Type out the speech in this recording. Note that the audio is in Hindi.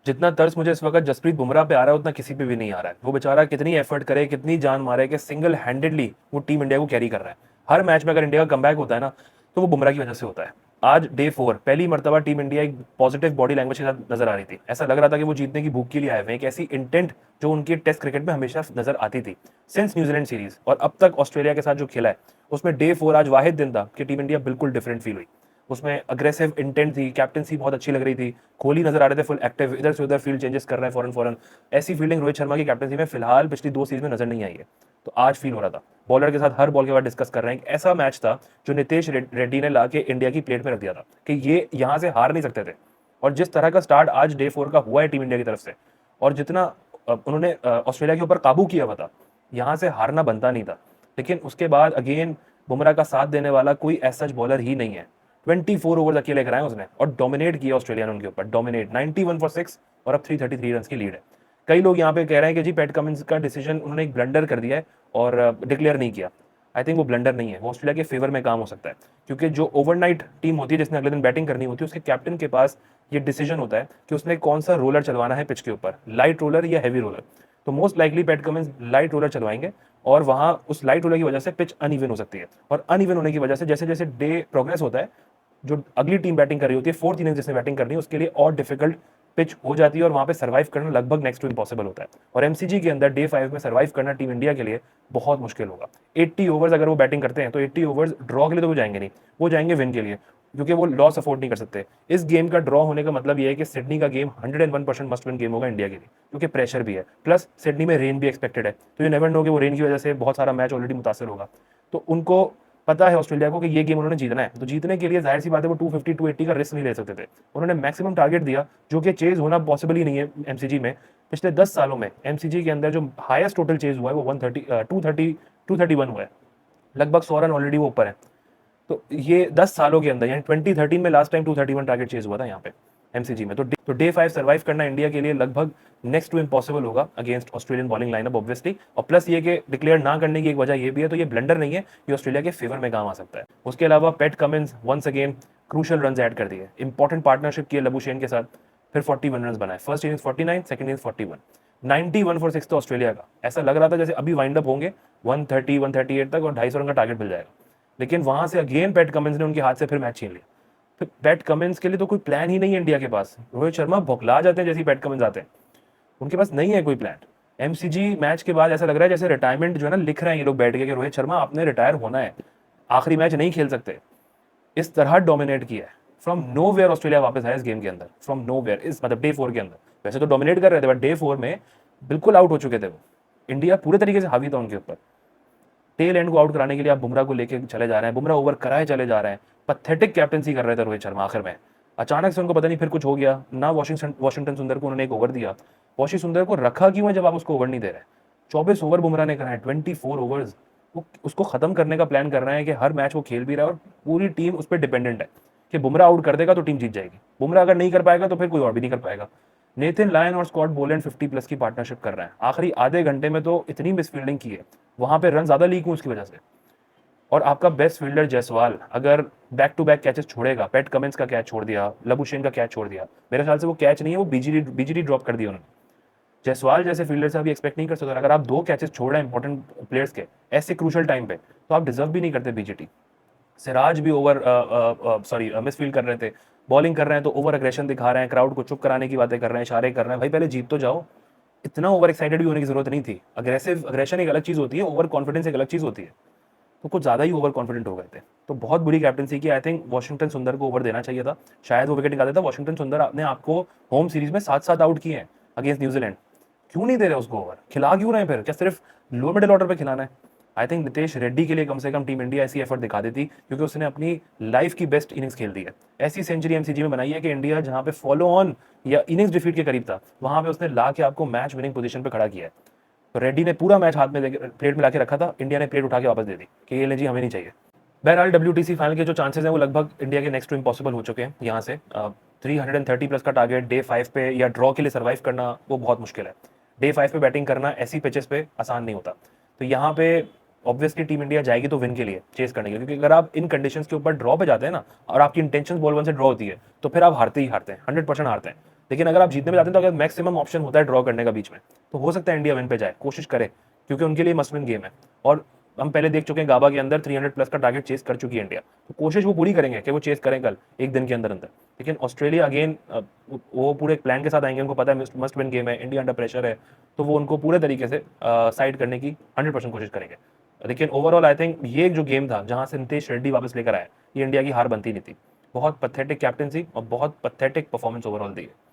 जितना तरस मुझे इस वक्त जसप्रीत बुमराह पे आ रहा है उतना किसी पे भी नहीं आ रहा है। वो बेचारा कितनी एफर्ट करे, कितनी जान मारे कि सिंगल हैंडेडली वो टीम इंडिया को कैरी कर रहा है। हर मैच में अगर इंडिया का कमबैक होता है ना, तो वो बुमराह की वजह से होता है। आज डे 4 पहली मर्तबा टीम इंडिया एक पॉजिटिव बॉडी लैंग्वेज के साथ नजर आ रही थी। ऐसा लग रहा था कि वो जीतने की भूख के लिए आए हुए हैं, एक ऐसी इंटेंट जो उनकी टेस्ट क्रिकेट में हमेशा नजर आती थी सिंस न्यूजीलैंड सीरीज। और अब तक ऑस्ट्रेलिया के साथ जो खेला है उसमें डे 4 आज वाहिद दिन था कि टीम इंडिया बिल्कुल डिफरेंट फील हुई। उसमें अग्रेसिव इंटेंट थी, कैप्टनसी बहुत अच्छी लग रही थी, कोहली नजर आ रहे थे फुल एक्टिव, इधर से उधर फील्ड चेंजेस कर रहे हैं फौरन फौरन। ऐसी फील्डिंग रोहित शर्मा की कैप्टनसी में फिलहाल पिछली 2 सीरीज में नजर नहीं आई है। तो आज फील हो रहा था, बॉलर के साथ हर बॉल के बाद डिस्कस कर रहे हैं। एक ऐसा मैच था जो नितेश रेड्डी ने ला के इंडिया की प्लेट में रख दिया था कि ये यहाँ से हार नहीं सकते थे। और जिस तरह का स्टार्ट आज डे 4 का हुआ है टीम इंडिया की तरफ से, और जितना उन्होंने ऑस्ट्रेलिया के ऊपर काबू किया हुआ था, यहाँ से हारना बनता नहीं था। लेकिन उसके बाद अगेन बुमराह का साथ देने वाला कोई ऐसा बॉलर ही नहीं है। 24 ओवर अकेले कराए उसने और डोमिनेट किया ऑस्ट्रेलिया ने उनके ऊपर, डोमिनेट 91 फॉर 6 और अब 333 रन की लीड है। कई लोग यहाँ पे कह रहे हैं कि जी पैट कमिंस का डिसीजन उन्होंने एक ब्लंडर कर दिया है और डिक्लेयर नहीं किया। आई थिंक वो ब्लंडर नहीं है, वो ऑस्ट्रेलिया के फेवर में काम हो सकता है। क्योंकि जो ओवरनाइट टीम होती है जिसने अगले दिन बैटिंग करनी होती है, उसके कैप्टन के पास ये डिसीजन होता है कि उसने कौन सा रोलर चलवाना है पिच के ऊपर, लाइट रोलर या हैवी रोलर। तो most likely Pat Cummins light roller चलवाएंगे और वहां उस लाइट रोलर की वजह से पिच अनइवन हो सकती है। और अनइवन होने की वजह से जैसे जैसे डे प्रोग्रेस होता है, जो अगली टीम बैटिंग कर रही होती है, फोर्थ इनिंग जिसने बैटिंग करनी है, उसके लिए और डिफिकल्ट पिच हो जाती है और वहां पे सर्वाइव करना लगभग नेक्स्ट टू इम्पॉसिबल होता है। और एमसीजी के अंदर डे 5 में सर्वाइव करना टीम इंडिया के लिए बहुत मुश्किल होगा। 80 ओवर्स अगर वो बैटिंग करते हैं तो 80 ओवर्स ड्रॉ के लिए तो वो जाएंगे नहीं, वो जाएंगे विन के लिए, क्योंकि वो लॉस अफोर्ड नहीं कर सकते। इस गेम का ड्रॉ होने का मतलब ये है कि सिडनी का गेम 101% मस्ट विन गेम होगा इंडिया के लिए, क्योंकि प्रेशर भी है, प्लस सिडनी में रेन भी एक्सपेक्टेड है। तो ये नेवर नो कि वो रेन की वजह से बहुत सारा मैच ऑलरेडी मुतासर होगा। तो उनको पता है ऑस्ट्रेलिया को कि ये गेम उन्होंने जीतना है। तो जीतने के लिए जाहिर सी बात है वो 250 280 का रिस्क नहीं ले सकते थे। उन्होंने मैक्सिमम टारगेट दिया, जो कि चेज होना पॉसिबल ही नहीं है एमसीजी में। पिछले 10 सालों में एमसीजी के अंदर जो हाईएस्ट टोटल चेज हुआ है वो 231 हुआ है, लगभग 100 रन ऑलरेडी वो ऊपर है। तो ये 10 सालों के अंदर, यानी 2013 में लास्ट टाइम 231 टारगेट चेज हुआ था यहाँ पे एमसीजी में। तो डे 5 सर्वाइव करना इंडिया के लिए लगभग नेक्स्ट टू इम्पॉसिबल होगा against Australian bowling lineup obviously. और प्लस ये कि डिक्लेयर ना करने की एक वजह ये भी है, तो ये ब्लंडर नहीं है, ये ऑस्ट्रेलिया के फेवर में काम आ सकता है। उसके अलावा Pat Cummins once again crucial run add कर दिए, इंपॉर्टेंट पार्टनरशिप की है लबुशेन के साथ, फिर 41 रन बनाए। First innings 49, second innings 41, 91 for 6 तो ऑस्ट्रेलिया का। ऐसा लग रहा था जैसे अभी वाइंड अप होंगे 130 138 तक और 250 रन का टारगेट मिल जाएगा। लेकिन वहां से अगेन पैट कमिंस ने उनके हाथ से फिर मैच छीन लिया। फिर पैट कमिंस के लिए तो कोई प्लान ही नहीं है इंडिया के पास। रोहित शर्मा बौखला जाते हैं जैसे पैट कमिंस आते हैं, उनके पास नहीं है कोई प्लान। एमसीजी मैच के बाद ऐसा लग रहा है जैसे रिटायरमेंट जो है ना लिख रहे हैं ये लोग बैठ के कि रोहित शर्मा आपने रिटायर होना है, आखिरी मैच नहीं खेल सकते। इस तरह डोमिनेट किया है, फ्रॉम नो वेयर ऑस्ट्रेलिया वापस आया इस गेम के अंदर, फ्रॉम नो वेयर, इस मतलब डे 4 के अंदर। वैसे तो डोमिनेट कर रहे थे बट डे 4 में बिल्कुल आउट हो चुके थे वो। इंडिया पूरे तरीके से हावी था उनके ऊपर। टेल एंड को आउट कराने के लिए आप बुमराह को लेके चले जा रहे हैं, बुमराह ओवर कराए चले जा रहे हैं, पथेटिक कैप्टनसी कर रहे थे रोहित शर्मा। आखिर में अचानक से उनको पता नहीं फिर कुछ हो गया ना, वॉशिंगटन सुंदर को उन्होंने एक ओवर दिया। वॉशी सुंदर को रखा क्यों है जब आप उसको ओवर नहीं दे रहे? 24 ओवर बुमराह ने कराए, 24 ओवर्स। वो उसको खत्म करने का प्लान कर रहे हैं कि हर मैच वो खेल भी रहा है और पूरी टीम उस पर डिपेंडेंट है कि बुमराह आउट कर देगा तो टीम जीत जाएगी, बुमराह अगर नहीं कर पाएगा तो फिर कोई और भी नहीं कर पाएगा। नेथन लायन और स्कॉट बोलैंड 50+ की पार्टनरशिप कर रहे हैं। आखिरी आधे घंटे में तो इतनी मिसफील्डिंग की है, वहां पे रन ज्यादा लीक हुए उसकी वजह से। और आपका बेस्ट फील्डर जायसवाल अगर बैक टू बैक कैचेस छोड़ेगा, पैट कमिंस का कैच छोड़ दिया, लबुशेन का कैच छोड़ दिया, मेरे ख्याल से वो कैच नहीं है, वो बीजीडी ड्रॉप कर दिया उन्होंने। जायसवाल जैसे फील्डर से अभी एक्सपेक्ट नहीं कर सकते। अगर आप 2 कैचेस छोड़ रहे हैं इंपॉर्टेंट प्लेयर्स के ऐसे क्रूशल टाइम पे, तो आप डिजर्व भी नहीं करते बीजीटी। सिराज भी ओवर मिस फील्ड कर रहे थे, बॉलिंग कर रहे हैं तो ओवर अग्रेशन दिखा रहे हैं, क्राउड को चुप कराने की बातें कर रहे हैं, इशारे कर रहे हैं। भाई पहले जीत तो जाओ, इतना ओवर एक्साइटेड भी होने की जरूरत नहीं थी। अग्रेसिव अग्रेशन एक अलग चीज होती है, ओवर कॉन्फिडेंस एक अलग चीज होती है। तो कुछ ज्यादा ही ओवर कॉन्फिडेंट हो गए थे, तो बहुत बुरी कैप्टनसी की। आई थिंक वॉशिंगटन सुंदर को ओवर देना चाहिए था, शायद वो विकेट निकाल देता। वॉशिंगटन सुंदर ने आपको होम सीरीज में 7-7 आउट किए हैं अगेंस्ट न्यूजीलैंड, क्यों नहीं दे रहे उसको ओवर? खिला क्यों रहे हैं फिर? क्या सिर्फ लो मिडिल ऑर्डर पे खिलाना है? आई थिंक नितेश रेड्डी के लिए कम से कम टीम इंडिया ऐसी एफर्ट दिखा देती, क्योंकि उसने अपनी लाइफ की बेस्ट इनिंग्स खेल दी है। ऐसी सेंचुरी एमसीजी में बनाई है कि इंडिया जहां पे फॉलो ऑन या इनिंग्स डिफीट के करीब था, वहां पे उसने ला के आपको मैच विनिंग पोजीशन पे खड़ा किया है। तो रेड्डी ने पूरा मैच हाथ में प्लेट में लाके रखा था, इंडिया ने प्लेट उठा के वापस दे दी कि ये ले जी, हमें नहीं चाहिए। बहरहाल WTC फाइनल के जो चांसेस हैं वो लगभग इंडिया के नेक्स्ट टू इम्पॉसिबल हो चुके हैं। यहाँ से 330+ का टारगेट डे 5 पे या ड्रॉ के लिए सर्वाइव करना वो बहुत मुश्किल है। डे 5 पे बैटिंग करना ऐसी पिचेस पे आसान नहीं होता। तो यहाँ पे ऑब्वियसली टीम इंडिया जाएगी तो विन के लिए, चेस करने के लिए, क्योंकि अगर आप इन कंडीशंस के ऊपर ड्रॉ पे जाते हैं ना और आपकी इंटेंशन बॉल 1 से ड्रॉ होती है, तो फिर आप हारते ही हारते हैं, 100% हारते हैं। लेकिन अगर आप जीतने में जाते हैं तो अगर मैक्सिमम ऑप्शन होता है ड्रॉ करने का बीच में, तो हो सकता है इंडिया विन पे जाए, कोशिश करे, क्योंकि उनके लिए मस्ट विन गेम है। और हम पहले देख चुके हैं गाबा के अंदर 300 प्लस का टारगेट चेस कर चुकी है इंडिया, तो कोशिश वो पूरी करेंगे कि वो चेस करें कल एक दिन के अंदर अंदर। लेकिन ऑस्ट्रेलिया अगेन वो पूरे प्लान के साथ आएंगे, उनको पता है मस्ट विन गेम है, इंडिया अंडर प्रेशर है, तो वो उनको पूरे तरीके से साइड करने की 100% कोशिश करेंगे। लेकिन ओवरऑल आई थिंक ये जो गेम था जहां से नितेश रेड्डी वापस लेकर आए, ये इंडिया की हार बनती नहीं थी। बहुत पथेटिक कैप्टनसी और बहुत पथेटिक परफॉर्मेंस ओवरऑल दी है।